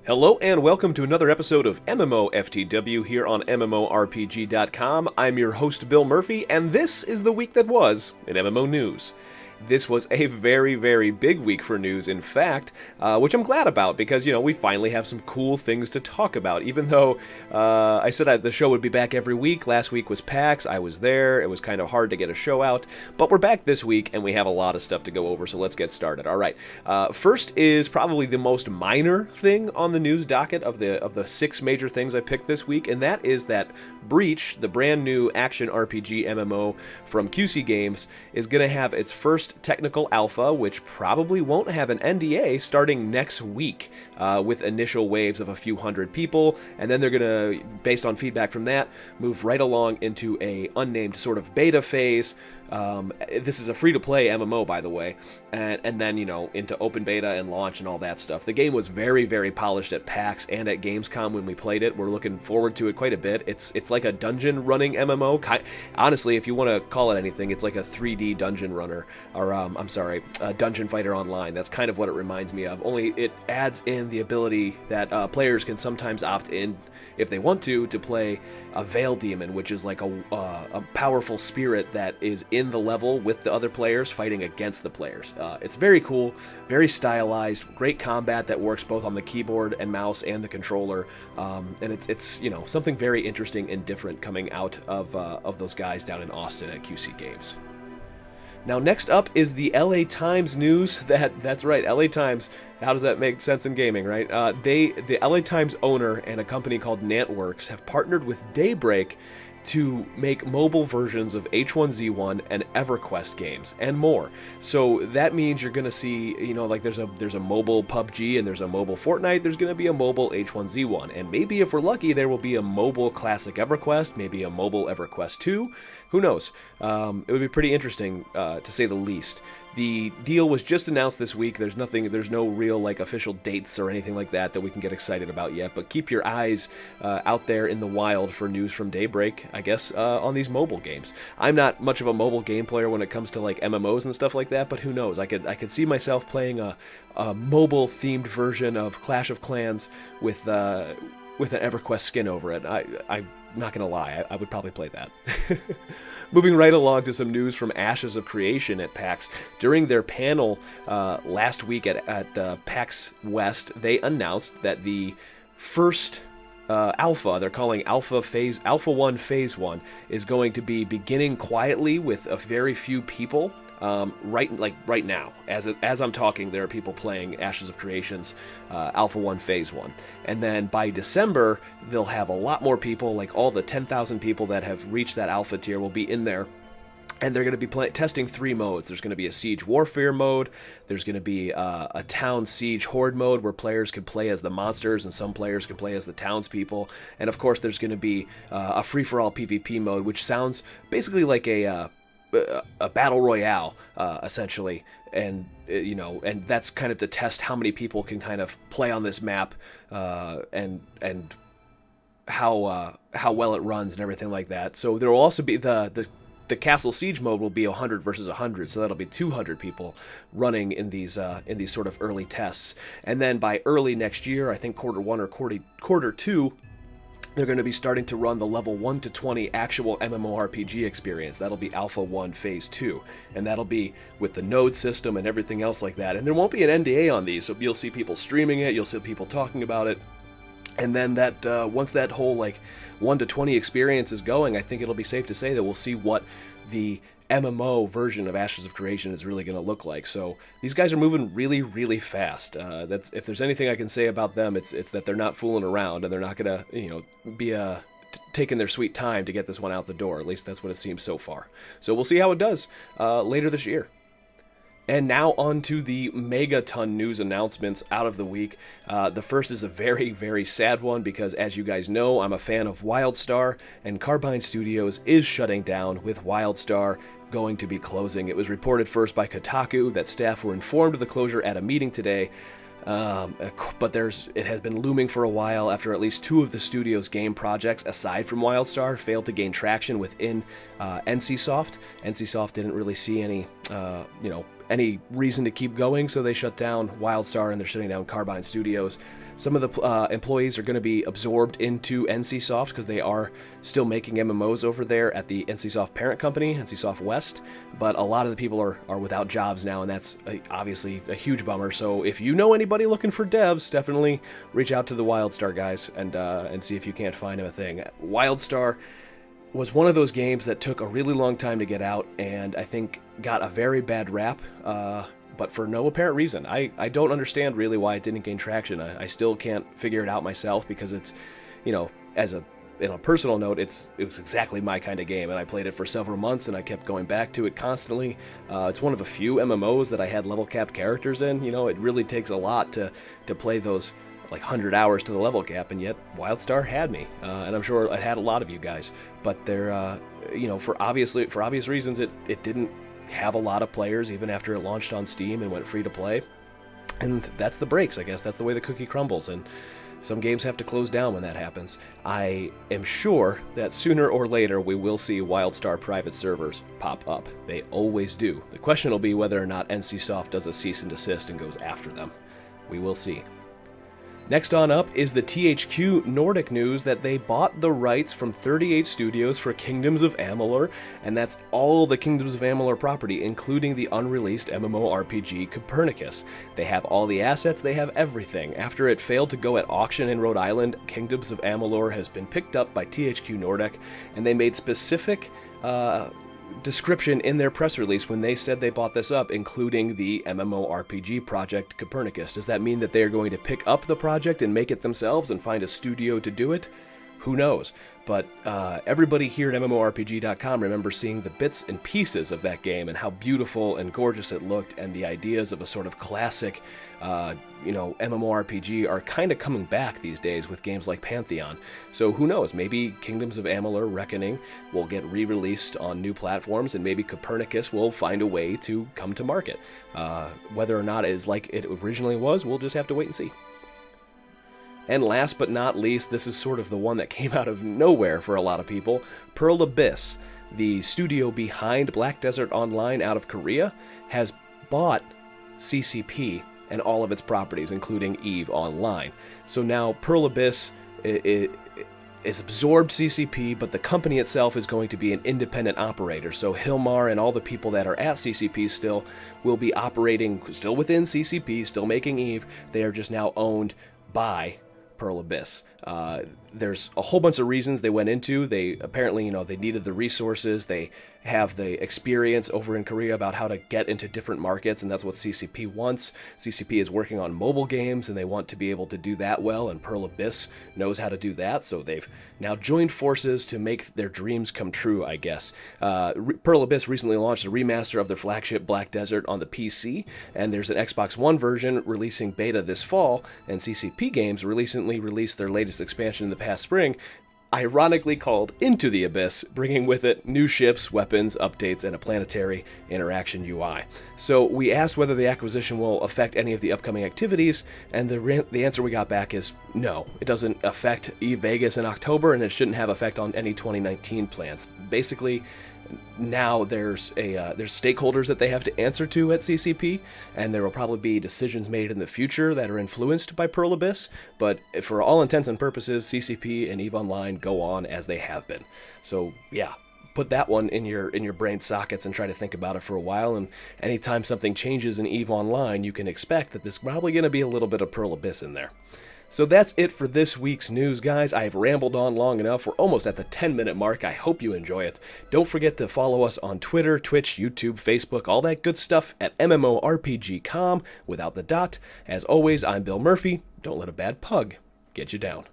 Hello and welcome to another episode of MMOFTW here on MMORPG.com. I'm your host Bill Murphy, and this is the week that was in MMO news. This was a very, very big week for news, in fact, which I'm glad about because, we finally have some cool things to talk about. Even though I said the show would be back every week, last week was PAX, I was there, it was kind of hard to get a show out, but we're back this week and we have a lot of stuff to go over, so let's get started. All right, first is probably the most minor thing on the news docket of the six major things I picked this week, and that is that Breach, the brand new action RPG MMO from QC Games, is going to have its first technical alpha, which probably won't have an NDA, starting next week with initial waves of a few hundred people, and then they're going to, based on feedback from that, move right along into a unnamed sort of beta phase. This is a free-to-play MMO, by the way, and then, into open beta and launch and all that stuff. The game was very, very polished at PAX and at Gamescom when we played it. We're looking forward to it quite a bit. It's like a dungeon-running MMO. Honestly, if you want to call it anything, it's like a 3D dungeon runner, or, a dungeon fighter online. That's kind of what it reminds me of, only it adds in the ability that players can sometimes opt in, if they want to play a Veil Demon, which is like a powerful spirit that is in the level with the other players fighting against the players. It's very cool, very stylized, great combat that works both on the keyboard and mouse and the controller, and it's something very interesting and different coming out of those guys down in Austin at QC Games. Now, next up is the LA Times news. That's right, LA Times. How does that make sense in gaming, right? The LA Times owner and a company called Nantworks have partnered with Daybreak to make mobile versions of H1Z1 and EverQuest games and more. So that means you're going to see, there's a mobile PUBG and there's a mobile Fortnite, there's going to be a mobile H1Z1. And maybe if we're lucky, there will be a mobile classic EverQuest, maybe a mobile EverQuest 2. Who knows? It would be pretty interesting, to say the least. The deal was just announced this week. There's no real official dates or anything like that we can get excited about yet, but keep your eyes out there in the wild for news from Daybreak, I guess, on these mobile games. I'm not much of a mobile game player when it comes to MMOs and stuff like that, but who knows? I could see myself playing a mobile themed version of Clash of Clans with an EverQuest skin over it. I'm not gonna lie, I would probably play that. Moving right along to some news from Ashes of Creation at PAX. During their panel last week at PAX West, they announced that the first alpha, they're calling Alpha 1 Phase 1, is going to be beginning quietly with a very few people. Right now, as I'm talking, there are people playing Ashes of Creation's Alpha 1 Phase 1. And then by December, they'll have a lot more people, all the 10,000 people that have reached that alpha tier will be in there. And they're going to be testing three modes. There's going to be a Siege Warfare mode, there's going to be a Town Siege Horde mode where players can play as the monsters and some players can play as the townspeople. And of course, there's going to be a free-for-all PvP mode, which sounds basically like a battle royale, essentially, and and that's kind of to test how many people can kind of play on this map, and how well it runs and everything like that. So there will also be the Castle Siege mode will be 100 versus 100, so that'll be 200 people running in these sort of early tests, and then by early next year, I think quarter 1 or quarter 2. They're going to be starting to run the level 1 to 20 actual MMORPG experience. That'll be Alpha 1 Phase 2, and that'll be with the node system and everything else like that. And there won't be an NDA on these, so you'll see people streaming it, you'll see people talking about it, and then that once that whole 1 to 20 experience is going, I think it'll be safe to say that we'll see what the MMO version of Ashes of Creation is really going to look like. So these guys are moving really, really fast. That's, if there's anything I can say about them, it's that they're not fooling around and they're not going to be taking their sweet time to get this one out the door. At least that's what it seems so far. So we'll see how it does later this year. And now on to the megaton news announcements out of the week. The first is a very, very sad one because, as you guys know, I'm a fan of WildStar, and Carbine Studios is shutting down, with WildStar going to be closing. It was reported first by Kotaku that staff were informed of the closure at a meeting today. But it has been looming for a while after at least two of the studio's game projects, aside from WildStar, failed to gain traction within NCSoft. NCSoft didn't really see any, any reason to keep going, so they shut down WildStar and they're shutting down Carbine Studios. Some of the employees are going to be absorbed into NCSoft because they are still making MMOs over there at the NCSoft parent company, NCSoft West. But a lot of the people are without jobs now, and that's obviously a huge bummer. So if you know anybody looking for devs, definitely reach out to the WildStar guys and see if you can't find them a thing. WildStar was one of those games that took a really long time to get out, and I think got a very bad rap. But for no apparent reason. I don't understand really why it didn't gain traction. I still can't figure it out myself because it's, as a personal note, it was exactly my kind of game, and I played it for several months, and I kept going back to it constantly. It's one of a few MMOs that I had level capped characters in. It really takes a lot to play those like 100 hours to the level cap, and yet WildStar had me, and I'm sure it had a lot of you guys. But they're, for obvious reasons, it didn't have a lot of players even after it launched on Steam and went free to play, and that's the breaks. I guess that's the way the cookie crumbles, and some games have to close down when that happens. I am sure that sooner or later we will see WildStar private servers pop up. They always do. The question will be whether or not NCSoft does a cease and desist and goes after them. We will see. Next on up is the THQ Nordic news that they bought the rights from 38 studios for Kingdoms of Amalur, and that's all the Kingdoms of Amalur property, including the unreleased MMORPG Copernicus. They have all the assets, they have everything. After it failed to go at auction in Rhode Island, Kingdoms of Amalur has been picked up by THQ Nordic, and they made specific description in their press release when they said they bought this up, including the MMORPG project Copernicus. Does that mean that they are going to pick up the project and make it themselves and find a studio to do it? Who knows? But everybody here at MMORPG.com remembers seeing the bits and pieces of that game and how beautiful and gorgeous it looked, and the ideas of a sort of classic, MMORPG are kind of coming back these days with games like Pantheon. So who knows? Maybe Kingdoms of Amalur Reckoning will get re-released on new platforms, and maybe Copernicus will find a way to come to market. Whether or not it is like it originally was, we'll just have to wait and see. And last but not least, this is sort of the one that came out of nowhere for a lot of people. Pearl Abyss, the studio behind Black Desert Online out of Korea, has bought CCP and all of its properties, including EVE Online. So now Pearl Abyss is absorbed CCP, but the company itself is going to be an independent operator. So Hilmar and all the people that are at CCP still will be operating still within CCP, still making EVE. They are just now owned by Pearl Abyss. There's a whole bunch of reasons they went into. They apparently, they needed the resources. They have the experience over in Korea about how to get into different markets, and that's what CCP wants. CCP is working on mobile games, and they want to be able to do that well, and Pearl Abyss knows how to do that, so they've now joined forces to make their dreams come true, I guess. Pearl Abyss recently launched a remaster of their flagship Black Desert on the PC, and there's an Xbox One version releasing beta this fall, and CCP Games recently released their latest expansion in the past spring, ironically called Into the Abyss, bringing with it new ships, weapons, updates, and a planetary interaction UI. So we asked whether the acquisition will affect any of the upcoming activities, and the answer we got back is no. It doesn't affect EVE Vegas in October, and it shouldn't have effect on any 2019 plans. Basically, now there's stakeholders that they have to answer to at CCP, and there will probably be decisions made in the future that are influenced by Pearl Abyss, but for all intents and purposes, CCP and EVE Online go on as they have been. So yeah, put that one in your brain sockets and try to think about it for a while, and anytime something changes in EVE Online, you can expect that there's probably going to be a little bit of Pearl Abyss in there. So that's it for this week's news, guys. I've rambled on long enough. We're almost at the 10-minute mark. I hope you enjoy it. Don't forget to follow us on Twitter, Twitch, YouTube, Facebook, all that good stuff at MMORPG.com without the dot. As always, I'm Bill Murphy. Don't let a bad pug get you down.